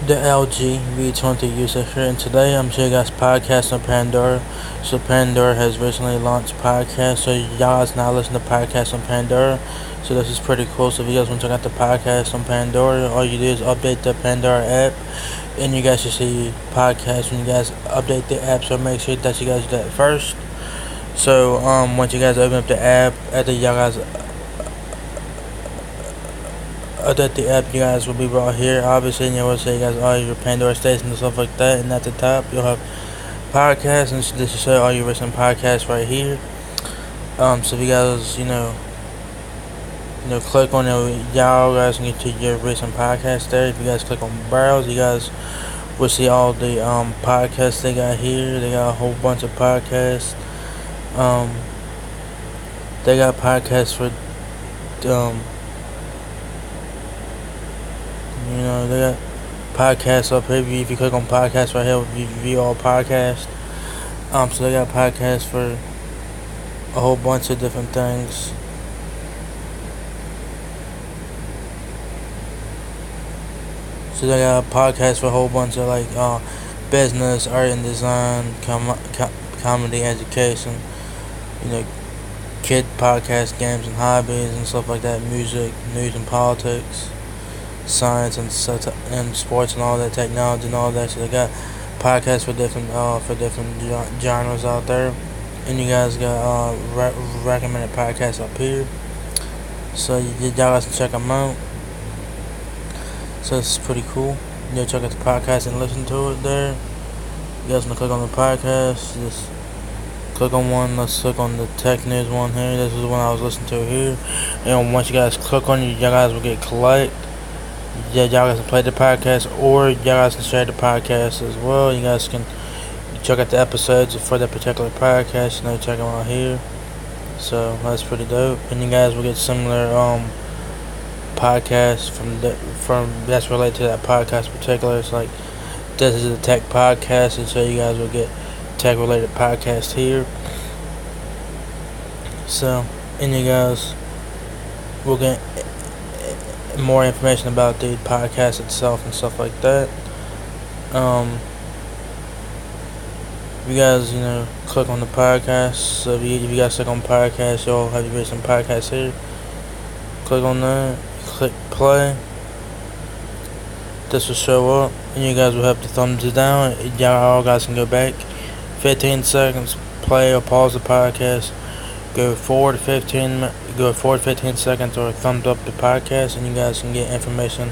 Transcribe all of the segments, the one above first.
The LG V20 user here, and today I'm showing you guys podcast on Pandora. So Pandora has recently launched podcast, so y'all guys now listen to podcasts on Pandora. So this is pretty cool. So if you guys want to check out the podcast on Pandora, all you do is update the Pandora app, and you guys should see podcasts when you guys update the app. So make sure that you guys do that first. So once you guys open up the app, after y'all guys that the app, you guys will be brought here. Obviously, and you will say you guys all your Pandora stations and stuff like that. And at the top, you'll have podcasts, and this will show all your recent podcasts right here. So if you guys, click on it, y'all guys can get to your recent podcast there. If you guys click on browse, you guys will see all the podcasts they got here. They got a whole bunch of podcasts. They got podcasts for they got podcasts up here. If you click on podcasts right here, you view all podcasts. So they got podcasts for a whole bunch of different things. So they got podcasts for a whole bunch of business, art and design, comedy, education, kid podcasts, games and hobbies and stuff like that, music, news and politics, science and sports and all that, technology and all that. So they got podcasts for different genres out there, and you guys got recommended podcasts up here. So y'all guys can check them out. So it's pretty cool. You check out the podcast and listen to it there. You guys want to click on the podcast, just click on one. Let's click on the tech news one here. This is the one I was listening to here. And once you guys click on it, y'all guys will get collect. Yeah, y'all guys can play the podcast, or y'all guys can share the podcast as well. You guys can check out the episodes for that particular podcast. Check them out here. So that's pretty dope. And you guys will get similar podcasts from that's related to that podcast in particular. It's like this is a tech podcast, and so you guys will get tech related podcasts here. So, and you guys will get more information about the podcast itself and stuff like that. You guys, click on the podcast. So if you guys click on podcast, you'll have your recent podcasts here. Click on that, click play. This will show up, and you guys will have the thumbs down. Y'all all guys can go back 15 seconds, play or pause the podcast. Go forward 15 seconds, or thumbs up the podcast, and you guys can get information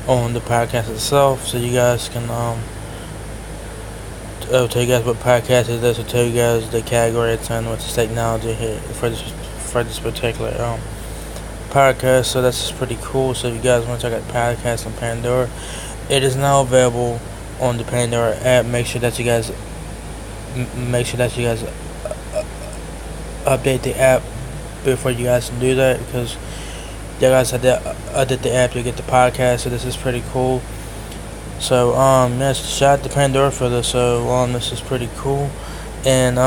on the podcast itself. So you guys can tell you guys what podcast is this, or tell you guys the category it's in, which is technology here for this particular podcast. So that's pretty cool. So if you guys want to check out podcasts on Pandora, it is now available on the Pandora app. Make sure that you guys update the app before you guys can do that, because you guys had to update the app to get the podcast. So this is pretty cool. So shout out to Pandora for this. So this is pretty cool. And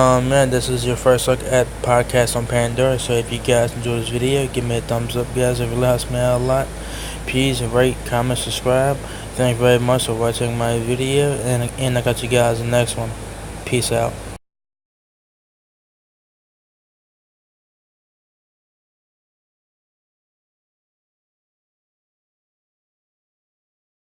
this is your first look at podcasts on Pandora. So if you guys enjoyed this video, give me a thumbs up, guys. It really helps me out a lot. Please rate, comment, subscribe. Thank you very much for watching my video, and I got you guys in the next one. Peace out.